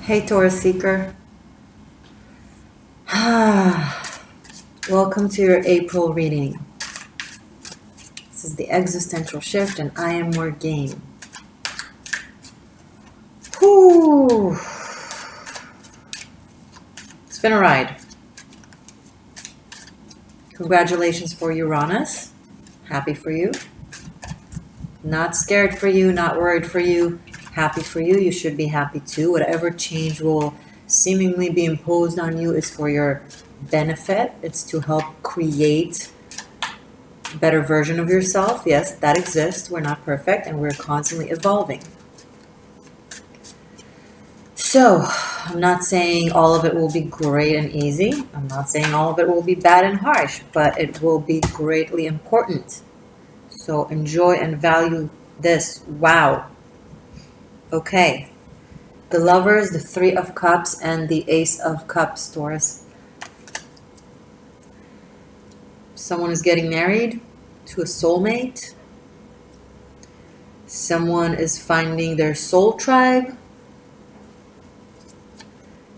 Hey, Taurus Seeker. Welcome to your April reading. This is the Existential Shift, and I am more game. Whew. It's been a ride. Congratulations for Uranus. Happy for you. Not scared for you, not worried for you. Happy for you. You should be happy too. Whatever change will seemingly be imposed on you is for your benefit. It's to help create a better version of yourself. Yes, that exists. We're not perfect and we're constantly evolving. So, I'm not saying all of it will be great and easy. I'm not saying all of it will be bad and harsh, but it will be greatly important. So enjoy and value this. Wow. Okay. The Lovers, the Three of Cups, and the Ace of Cups, Taurus. Someone is getting married to a soulmate. Someone is finding their soul tribe.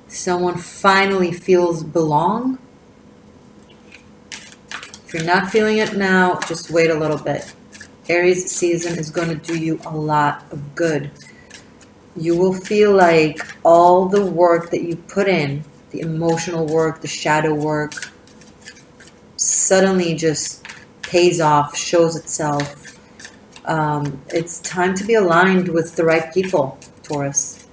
Someone finally feels belong. If you're not feeling it now, just wait a little bit. Aries season is going to do you a lot of good. You will feel like all the work that you put in, the emotional work, the shadow work, suddenly just pays off, shows itself. It's time to be aligned with the right people, Taurus.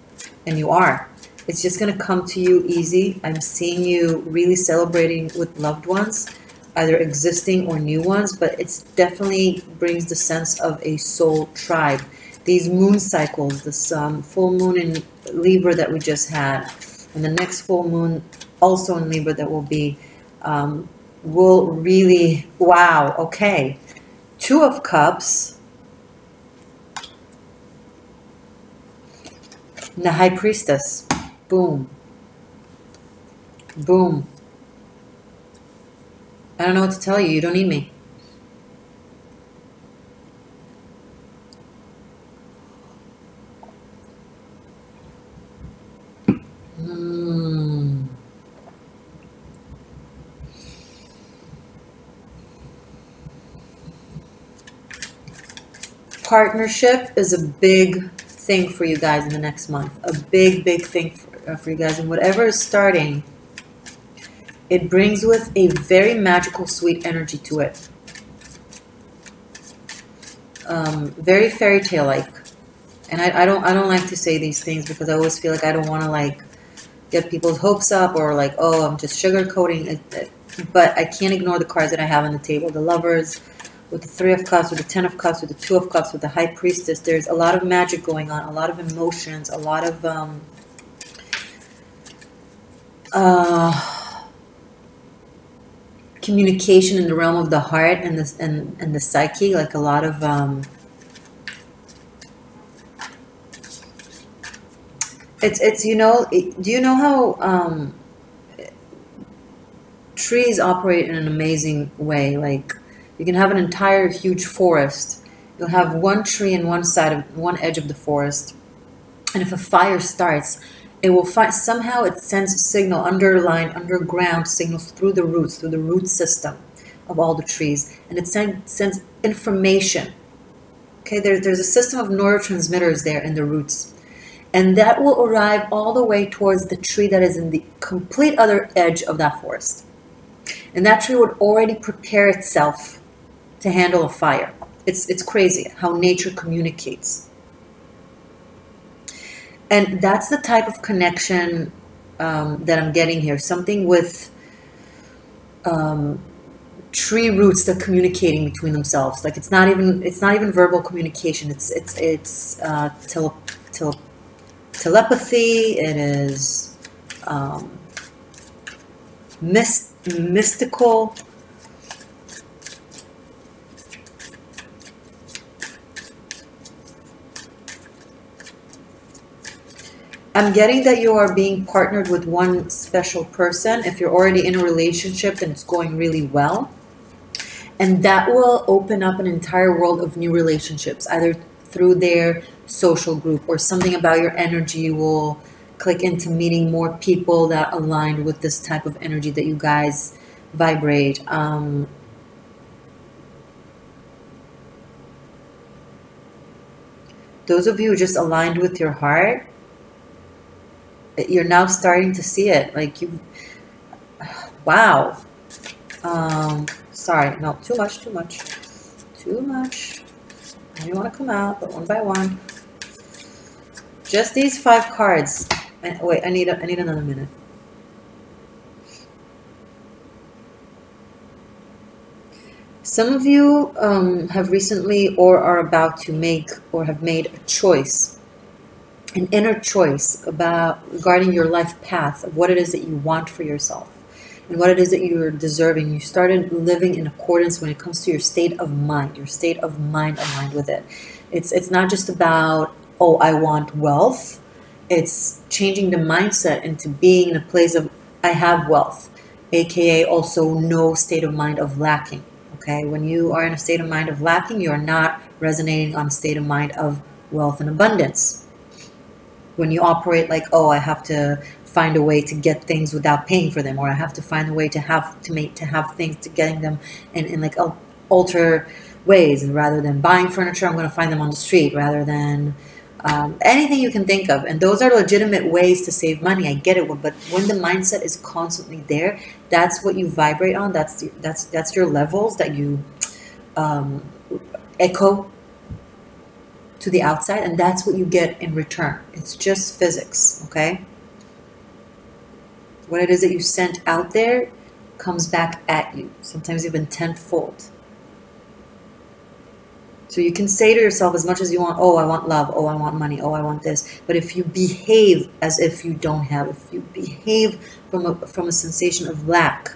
And you are. It's just going to come to you easy. I'm seeing you really celebrating with loved ones, either existing or new ones, but it definitely brings the sense of a soul tribe. These moon cycles, this full moon in Libra that we just had, and the next full moon also in Libra that will be, will really, wow, okay. Two of Cups, and the High Priestess, boom, boom. I don't know what to tell you. You don't need me. Partnership is a big thing for you guys in the next month. A big, big thing for you guys. And whatever is starting, it brings with a very magical, sweet energy to it. Very fairy tale-like. And I don't like to say these things because I always feel like I don't want to like get people's hopes up or like, oh, I'm just sugarcoating it. But I can't ignore the cards that I have on the table. The Lovers, with the Three of Cups, with the Ten of Cups, with the Two of Cups, with the High Priestess. There's a lot of magic going on, a lot of emotions, a lot of communication in the realm of the heart and the psyche, like a lot of it's you know, do you know how trees operate in an amazing way? Like you can have an entire huge forest. You'll have one tree in one side of one edge of the forest, and if a fire starts, it will find somehow it sends a signal, underground signals through the roots, through the root system of all the trees, and it sends information. Okay, there's a system of neurotransmitters there in the roots, and that will arrive all the way towards the tree that is in the complete other edge of that forest, and that tree would already prepare itself to handle a fire. It's crazy how nature communicates. And that's the type of connection that I'm getting here. Something with tree roots that are communicating between themselves. Like it's not even verbal communication. It's telepathy. It is mystical. I'm getting that you are being partnered with one special person. If you're already in a relationship, then it's going really well. And that will open up an entire world of new relationships, either through their social group or something about your energy will click into meeting more people that aligned with this type of energy that you guys vibrate. Those of you who just aligned with your heart, you're now starting to see it. Like you, wow. Sorry, no, too much. I didn't want to come out, but one by one. Just these 5 cards. Wait, I need another minute. Some of you have recently or are about to make or have made a choice, an inner choice regarding your life path of what it is that you want for yourself and what it is that you're deserving. You started living in accordance when it comes to your state of mind aligned with it. It's not just about, oh, I want wealth. It's changing the mindset into being in a place of, I have wealth, aka also no state of mind of lacking. Okay, when you are in a state of mind of lacking, you are not resonating on a state of mind of wealth and abundance. When you operate like, oh, I have to find a way to get things without paying for them, or I have to find a way to have things, to getting them in like alter ways, and rather than buying furniture, I'm going to find them on the street, rather than anything you can think of. And those are legitimate ways to save money. I get it, but when the mindset is constantly there, that's what you vibrate on. That's your levels that you echo to the outside, and that's what you get in return. It's just physics, okay? What it is that you sent out there comes back at you, sometimes even tenfold. So you can say to yourself as much as you want, oh, I want love, oh, I want money, oh, I want this. But if you behave as if you don't have, if you behave from a sensation of lack,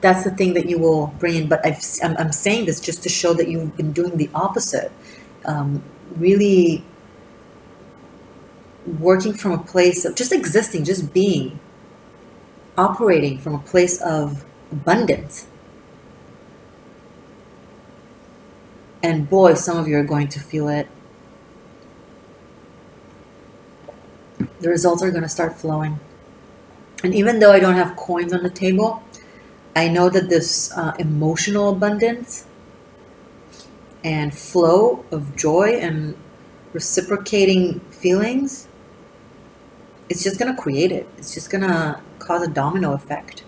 that's the thing that you will bring in. But I'm saying this just to show that you've been doing the opposite. Really working from a place of just existing, just being, operating from a place of abundance. And boy, some of you are going to feel it. The results are going to start flowing. And even though I don't have coins on the table, I know that this emotional abundance and flow of joy and reciprocating feelings, it's just going to create it. It's just going to cause a domino effect.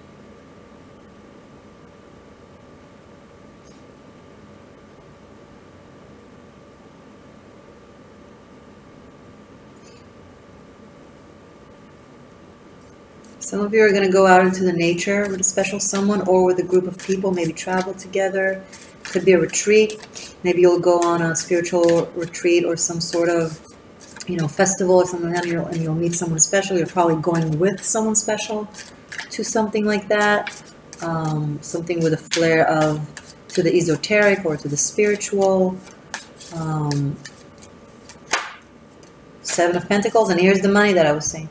Some of you are going to go out into the nature with a special someone or with a group of people, maybe travel together. Could be a retreat. Maybe you'll go on a spiritual retreat or some sort of, festival or something like that, and you'll meet someone special. You're probably going with someone special to something like that. Something with a flair to the esoteric or to the spiritual. 7 of Pentacles, and here's the money that I was saying.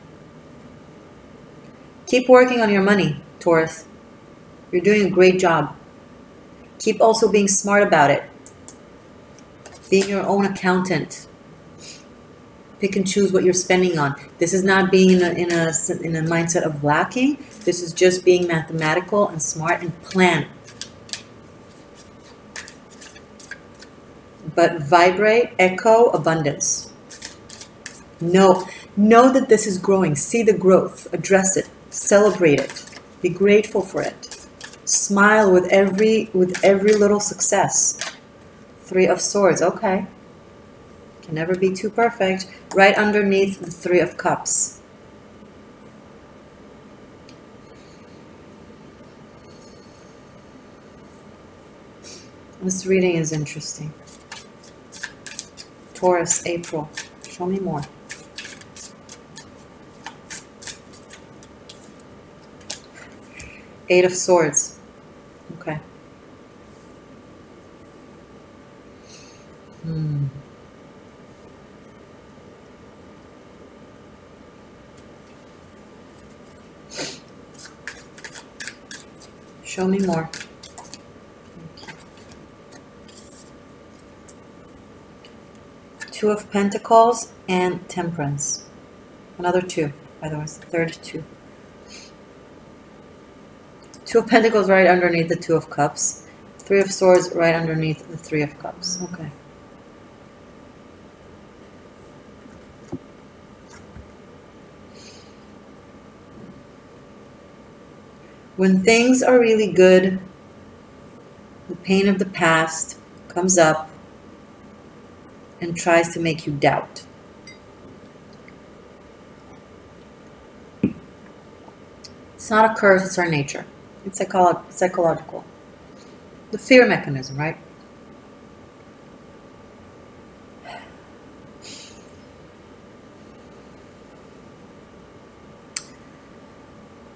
Keep working on your money, Taurus. You're doing a great job. Keep also being smart about it. Being your own accountant. Pick and choose what you're spending on. This is not being in a mindset of lacking. This is just being mathematical and smart and plan. But vibrate, echo, abundance. Know that this is growing. See the growth. Address it. Celebrate it. Be grateful for it. Smile with every little success. 3 of Swords. Okay. Can never be too perfect. Right underneath the 3 of Cups. This reading is interesting. Taurus, April. Show me more. Eight of Swords. Okay. Show me more. Okay. 2 of Pentacles and Temperance. Another 2. By the way, it's the third 2. 2 of Pentacles right underneath the 2 of Cups. 3 of Swords right underneath the 3 of Cups. Okay. When things are really good, the pain of the past comes up and tries to make you doubt. It's not a curse, it's our nature. It's psychological. The fear mechanism, right?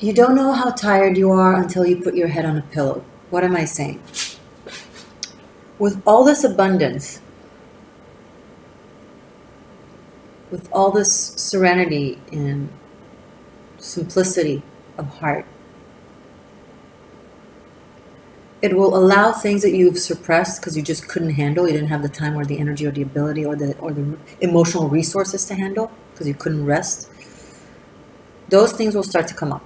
You don't know how tired you are until you put your head on a pillow. What am I saying? With all this abundance, with all this serenity and simplicity of heart, it will allow things that you've suppressed because you just couldn't handle. You didn't have the time or the energy or the ability or the emotional resources to handle because you couldn't rest. Those things will start to come up.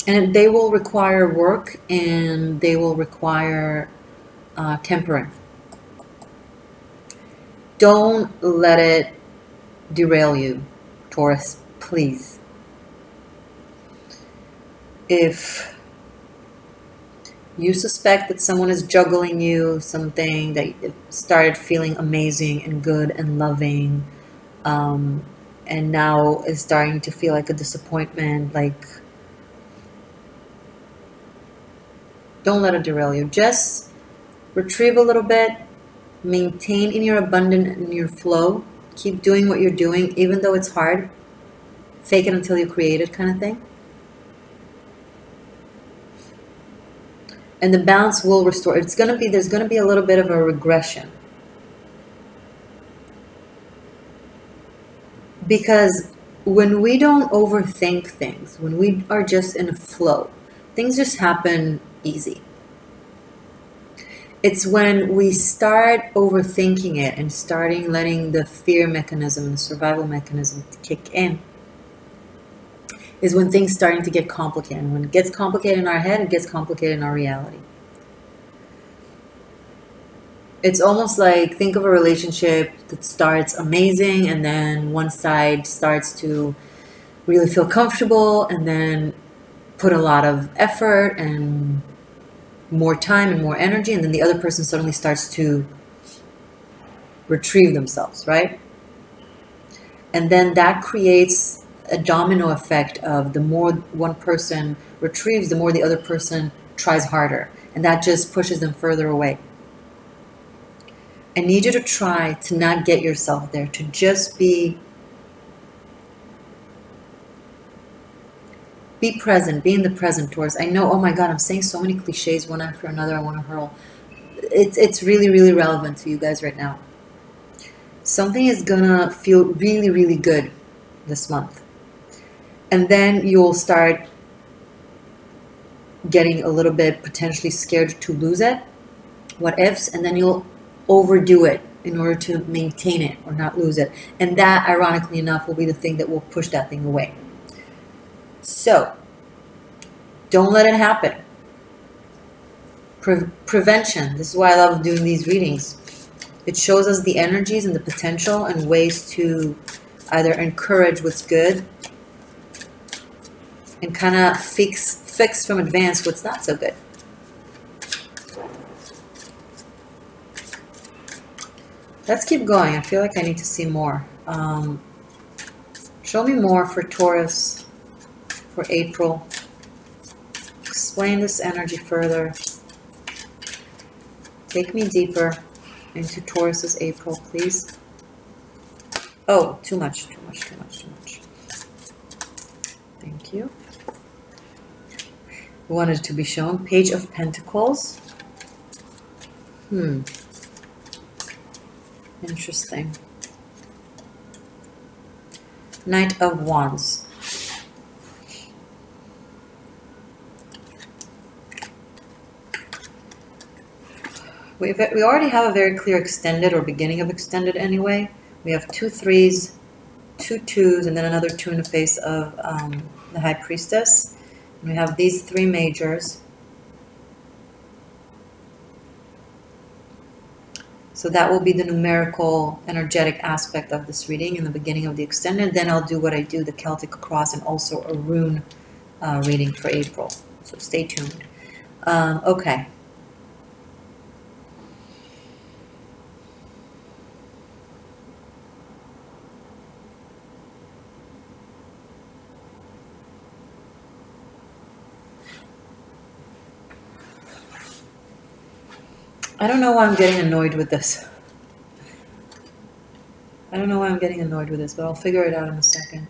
And they will require work, and they will require tempering. Don't let it derail you, Taurus, please. If you suspect that someone is juggling you something that started feeling amazing and good and loving, and now is starting to feel like a disappointment, like, don't let it derail you. Just retrieve a little bit, maintain in your abundance and your flow. Keep doing what you're doing, even though it's hard. Fake it until you create it, kind of thing. And the balance will restore. There's going to be a little bit of a regression. Because when we don't overthink things, when we are just in a flow, things just happen easy. It's when we start overthinking it and starting letting the fear mechanism, the survival mechanism kick in, is when things starting to get complicated. And when it gets complicated in our head, it gets complicated in our reality. It's almost like, think of a relationship that starts amazing, and then one side starts to really feel comfortable, and then put a lot of effort and more time and more energy, and then the other person suddenly starts to retrieve themselves, right? And then that creates a domino effect of, the more one person retrieves, the more the other person tries harder, and that just pushes them further away. I need you to try to not get yourself there, to just be present, be in the present, Taurus. I know, oh my God, I'm saying so many cliches one after another. I want to hurl. It's really, really relevant to you guys right now. Something is gonna feel really, really good this month. And then you'll start getting a little bit potentially scared to lose it. What ifs? And then you'll overdo it in order to maintain it or not lose it. And that, ironically enough, will be the thing that will push that thing away. So, don't let it happen. Prevention. This is why I love doing these readings. It shows us the energies and the potential and ways to either encourage what's good and kind of fix from advance what's not so good. Let's keep going. I feel like I need to see more. Show me more for Taurus for April. Explain this energy further. Take me deeper into Taurus's April, please. Oh, too much. Thank you. We wanted it to be shown. Page of Pentacles. Interesting. Knight of Wands. We already have a very clear extended or beginning of extended anyway. We have 2 3s, 2 2s, and then another 2 in the face of the High Priestess. And we have these 3 majors. So that will be the numerical, energetic aspect of this reading in the beginning of the extended. Then I'll do what I do, the Celtic cross, and also a rune reading for April. So stay tuned. Okay. I don't know why I'm getting annoyed with this. I don't know why I'm getting annoyed with this, but I'll figure it out in a second.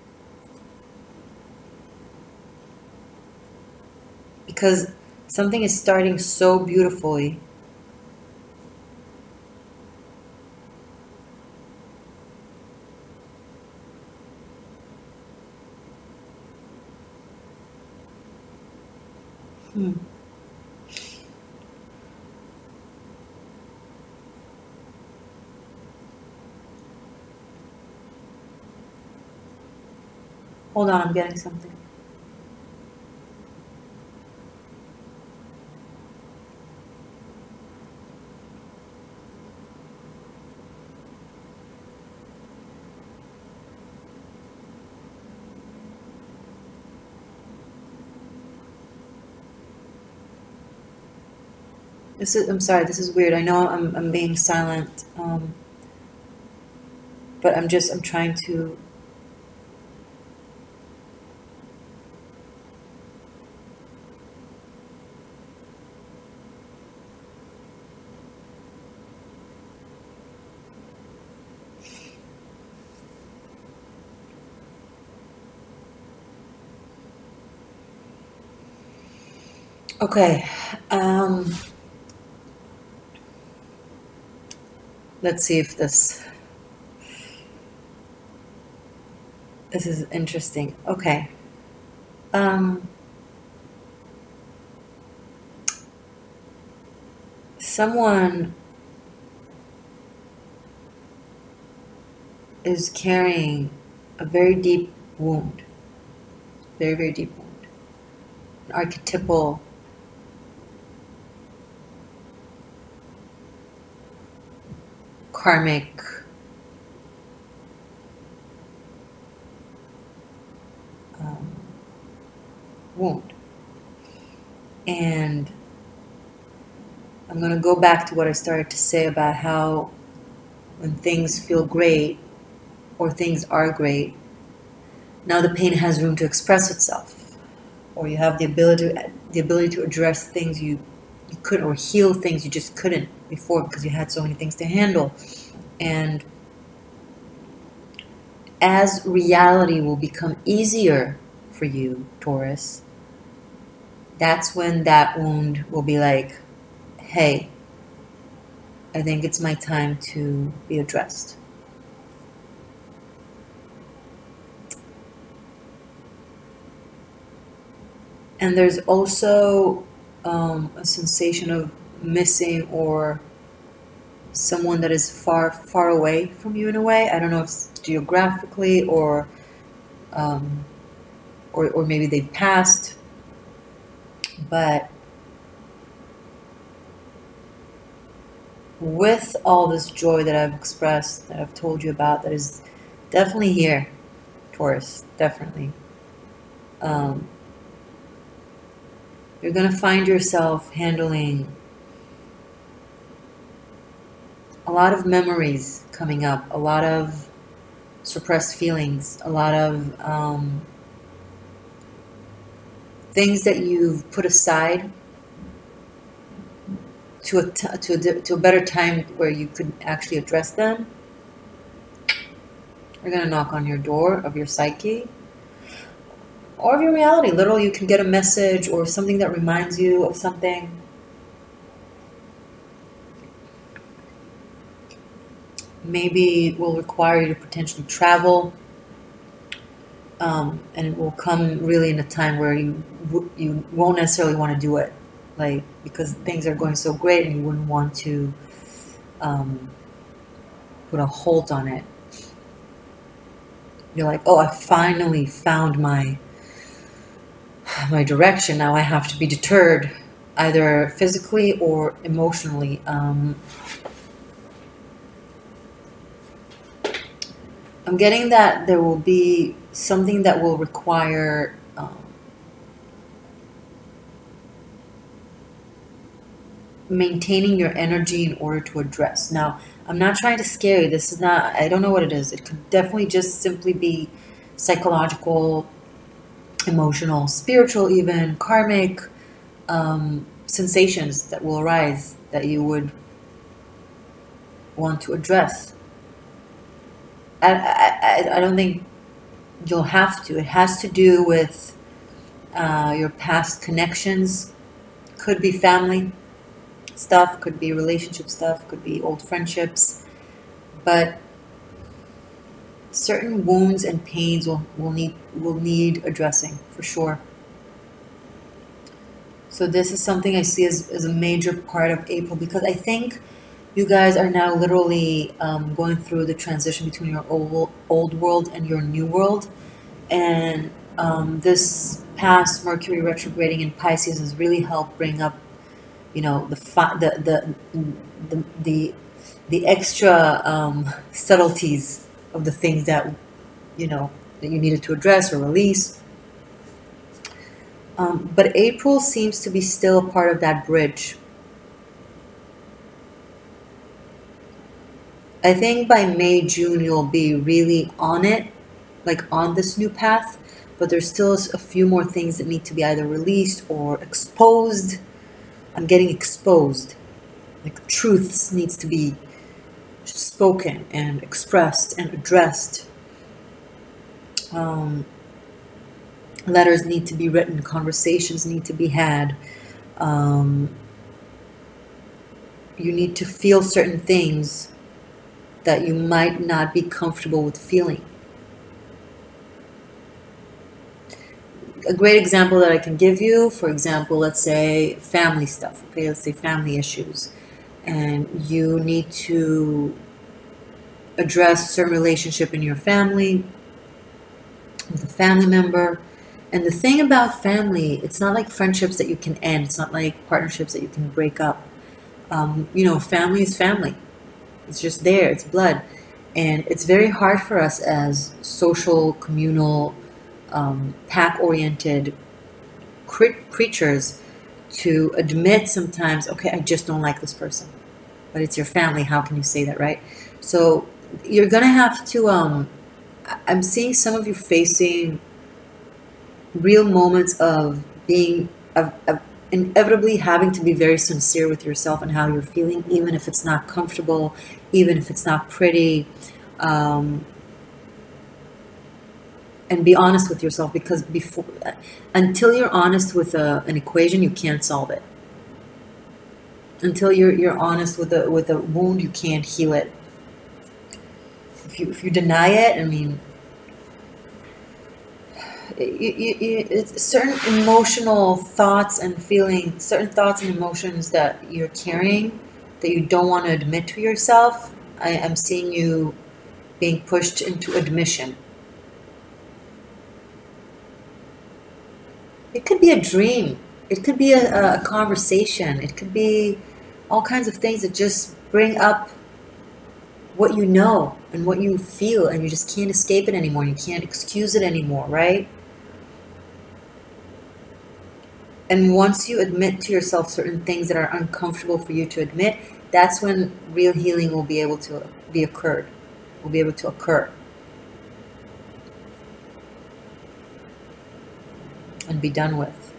Because something is starting so beautifully. Hold on, I'm getting something. I'm sorry, this is weird. I know I'm being silent, but I'm trying to. Okay. Let's see if this is interesting. Okay. Someone is carrying a very deep wound. Very, very deep wound. An archetypal karmic wound. And I'm going to go back to what I started to say about how when things feel great or things are great, now the pain has room to express itself, or you have the ability to address things you couldn't, or heal things you just couldn't before because you had so many things to handle. And as reality will become easier for you, Taurus, that's when that wound will be like, hey, I think it's my time to be addressed. And there's also a sensation of missing, or someone that is far, far away from you in a way. I don't know if it's geographically or maybe they've passed, but with all this joy that I've expressed, that I've told you about, that is definitely here, Taurus, definitely. You're going to find yourself handling a lot of memories coming up, a lot of suppressed feelings, a lot of things that you've put aside to a better time where you could actually address them. They're going to knock on your door of your psyche or of your reality. Literally, you can get a message or something that reminds you of something. Maybe it will require you to potentially travel, and it will come really in a time where you won't necessarily want to do it, like, because things are going so great and you wouldn't want to put a halt on it. You're like, oh, I finally found my direction. Now I have to be deterred, either physically or emotionally. I'm getting that there will be something that will require maintaining your energy in order to address. Now, I'm not trying to scare you. This is not, I don't know what it is. It could definitely just simply be psychological, emotional, spiritual, even karmic sensations that will arise that you would want to address. I don't think you'll have to. It has to do with your past connections. Could be family stuff, could be relationship stuff, could be old friendships, but certain wounds and pains will need addressing for sure. So this is something I see as a major part of April, because I think you guys are now literally going through the transition between your old world and your new world. And this past Mercury retrograding in Pisces has really helped bring up, you know, the extra subtleties of the things that, you know, that you needed to address or release. But April seems to be still a part of that bridge. I think by May, June, you'll be really on it, like on this new path, but there's still a few more things that need to be either released or exposed. I'm getting exposed. Like truths needs to be spoken and expressed and addressed. Letters need to be written. Conversations need to be had. You need to feel certain things that you might not be comfortable with feeling. A great example that I can give you, for example, let's say family stuff, okay, let's say family issues, and you need to address a certain relationship in your family with a family member. And the thing about family, it's not like friendships that you can end, it's not like partnerships that you can break up. You know, family is family. It's just there, it's blood. And it's very hard for us as social, communal, pack-oriented creatures to admit sometimes, okay, I just don't like this person. But it's your family, how can you say that, right? So you're going to have to, I'm seeing some of you facing real moments of being, of inevitably having to be very sincere with yourself and how you're feeling, even if it's not comfortable, even if it's not pretty, and be honest with yourself, because until you're honest with an equation, you can't solve it. Until you're honest with a wound, you can't heal it. If you deny it, I mean, it's certain emotional thoughts and feelings, certain thoughts and emotions that you're carrying that you don't want to admit to yourself. I'm seeing you being pushed into admission. It could be a dream. It could be a conversation. It could be all kinds of things that just bring up what you know and what you feel, and you just can't escape it anymore. You can't excuse it anymore, right? And once you admit to yourself certain things that are uncomfortable for you to admit, that's when real healing will be able to occur. And be done with.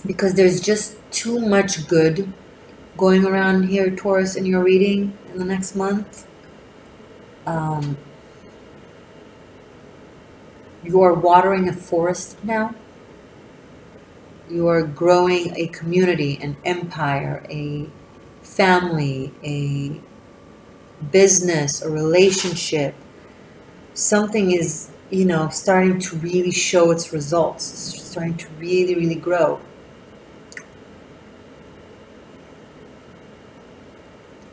Because there's just too much good going around here, Taurus, in your reading in the next month. You are watering a forest now. You are growing a community, an empire, a family, a business, a relationship. Something is, you know, starting to really show its results. It's starting to really, really grow.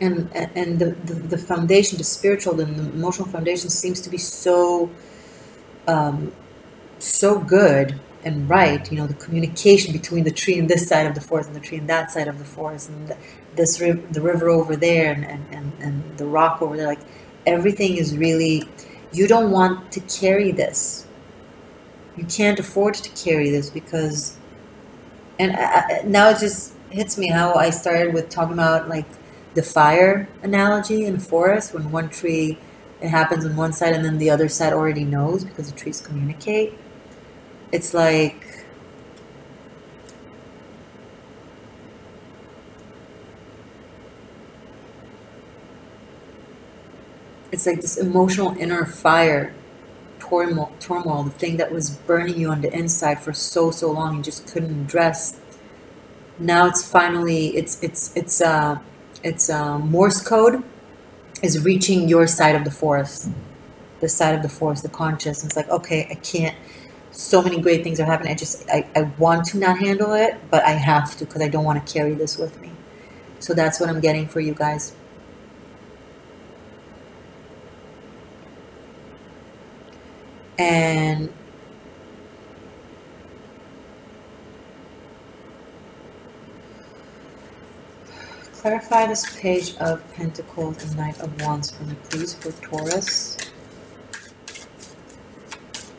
And the foundation, the spiritual and the emotional foundation seems to be so so good and right. You know, the communication between the tree and this side of the forest and the tree and that side of the forest, and the river over there, and the rock over there. Like, everything is really, you don't want to carry this. You can't afford to carry this because, and now it just hits me how I started with talking about like the fire analogy in a forest, when one tree, it happens on one side and then the other side already knows because the trees communicate. It's like, it's like this emotional inner fire, turmoil, the thing that was burning you on the inside for so long, you just couldn't address. Now it's finally, it's Morse code is reaching your side of the forest, the side of the forest, the conscious. And it's like, okay, I can't, so many great things are happening. I want to not handle it, but I have to, because I don't want to carry this with me. So that's what I'm getting for you guys. And clarify this Page of Pentacles and Knight of Wands for me, please, for Taurus,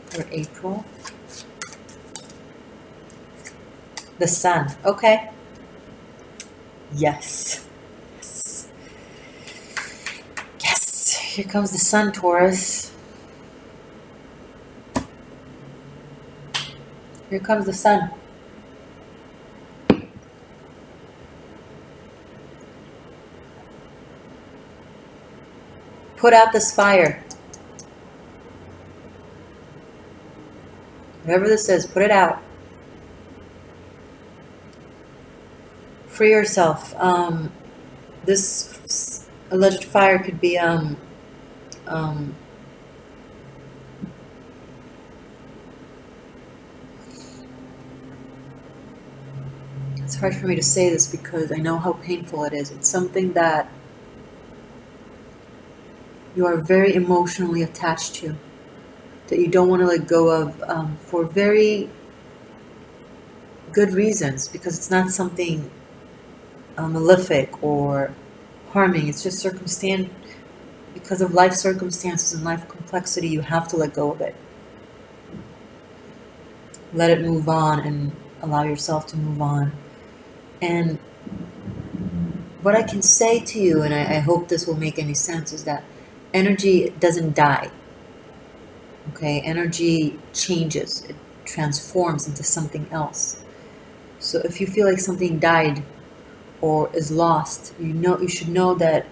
for April. The Sun. Okay. Yes. Yes. Yes. Here comes the Sun, Taurus. Here comes the Sun. Put out this fire. Whatever this is, put it out. Free yourself. This alleged fire could be it's hard for me to say this because I know how painful it is. It's something that you are very emotionally attached to, that you don't want to let go of, for very good reasons, because it's not something malefic or harming. It's just circumstance, because of life circumstances and life complexity. You have to let go of it. Let it move on and allow yourself to move on. And what I can say to you, and I hope this will make any sense, is that energy doesn't die. Okay, energy changes, it transforms into something else. So if you feel like something died or is lost, you should know that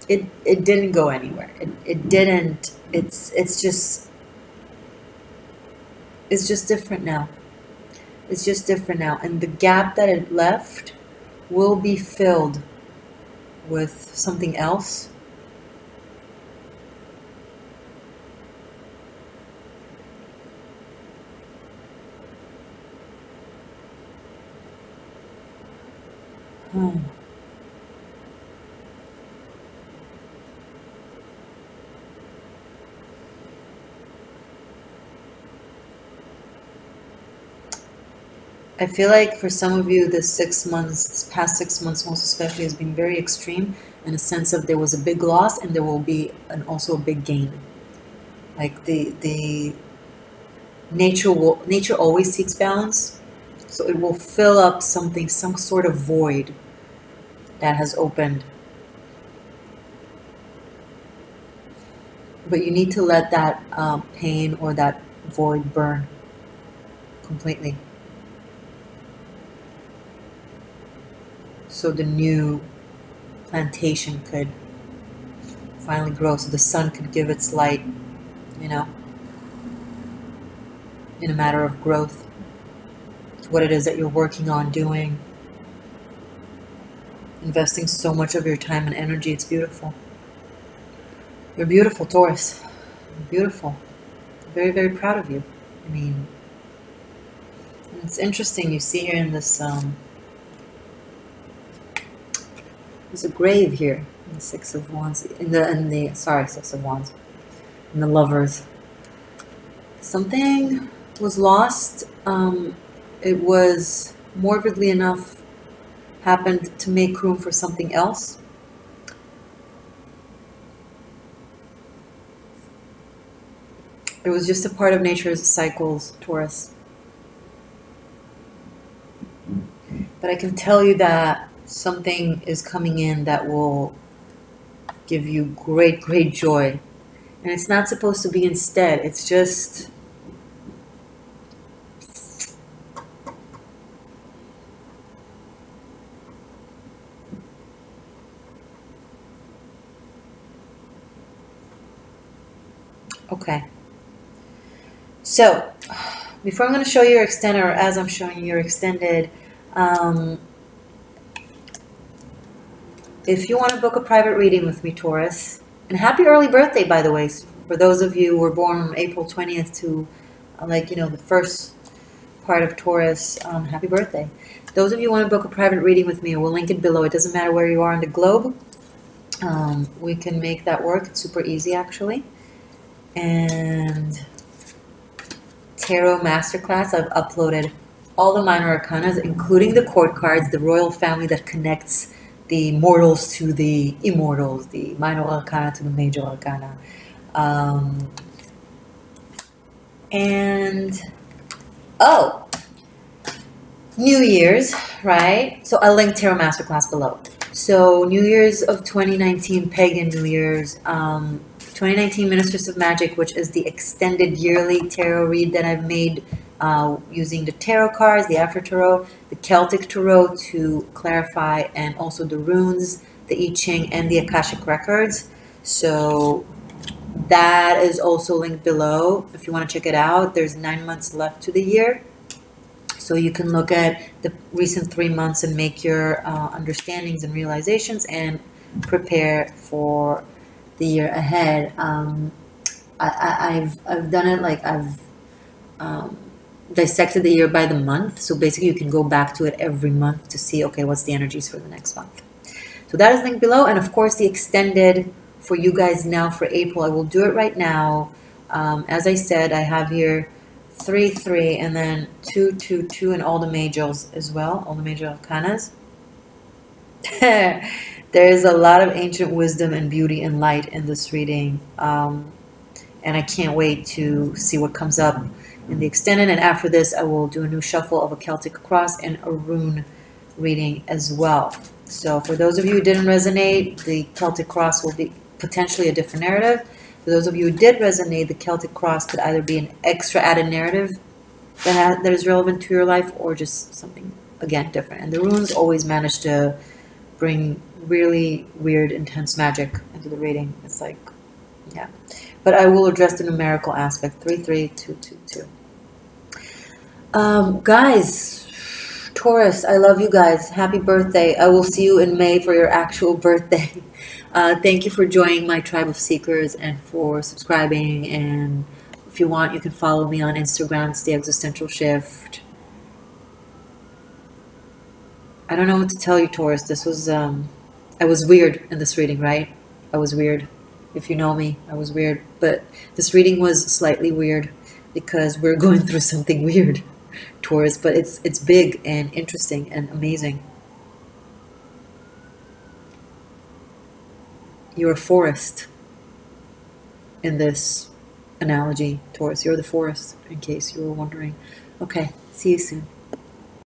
it didn't go anywhere. It didn't. It's just different now. It's just different now, and the gap that it left will be filled with something else. I feel like for some of you, this past 6 months most especially, has been very extreme, in a sense of there was a big loss and there will be also a big gain. Like the nature always seeks balance, so it will fill up something, some sort of void that has opened. But you need to let that pain or that void burn completely, so the new plantation could finally grow, so the sun could give its light, you know, in a matter of growth. It's what it is that you're working on doing, investing so much of your time and energy. It's beautiful. You're beautiful, Taurus. You're beautiful. I'm very, very proud of you. I mean, it's interesting, you see here in this There's a grave here in the Six of Wands. Sorry, Six of Wands. In the Lovers. Something was lost. It was morbidly enough happened to make room for something else. It was just a part of nature's cycles, Taurus. But I can tell you that something is coming in that will give you great, great joy. And it's not supposed to be instead. It's just... Okay. So, before I'm going to show you your extended, or as I'm showing you your extended, if you want to book a private reading with me, Taurus, and happy early birthday, by the way, for those of you who were born on April 20th to, the first part of Taurus, happy birthday. Those of you who want to book a private reading with me, I will link it below. It doesn't matter where you are on the globe. We can make that work. It's super easy, actually. And Tarot Masterclass, I've uploaded all the minor arcanas, including the court cards, the royal family that connects the mortals to the immortals, the minor arcana to the major arcana. New Year's, right? So I'll link Tarot Masterclass below. So New Year's of 2019, Pagan New Year's, 2019 Ministers of Magic, which is the extended yearly tarot read that I've made using the tarot cards, the Afro Tarot, the Celtic Tarot to clarify, and also the runes, the I Ching, and the Akashic Records. So that is also linked below if you want to check it out. There's 9 months left to the year. So you can look at the recent 3 months and make your understandings and realizations and prepare for the year ahead. I've done it like I've dissected the year by the month. So basically you can go back to it every month to see, okay, what's the energies for the next month. So that is linked below. And of course the extended for you guys now for April, I will do it right now. As I said, I have here 3, 3, and then 2, 2, 2, and all the majors as well, all the major arcanas. There's a lot of ancient wisdom and beauty and light in this reading. And I can't wait to see what comes up in the extended. And after this, I will do a new shuffle of a Celtic cross and a rune reading as well. So for those of you who didn't resonate, the Celtic cross will be potentially a different narrative. For those of you who did resonate, the Celtic cross could either be an extra added narrative that is relevant to your life, or just something, again, different. And the runes always manage to bring really weird, intense magic into the reading. It's like, yeah. But I will address the numerical aspect. 3, 3, 2, 2, 2. Guys, Taurus, I love you guys. Happy birthday. I will see you in May for your actual birthday. Thank you for joining my tribe of seekers and for subscribing. And if you want, you can follow me on Instagram. It's the Existential Shift. I don't know what to tell you, Taurus. This was, I was weird in this reading, right? I was weird. If you know me, I was weird. But this reading was slightly weird because we're going through something weird, Taurus. But it's big and interesting and amazing. You're a forest in this analogy, Taurus. You're the forest, in case you were wondering. Okay, see you soon.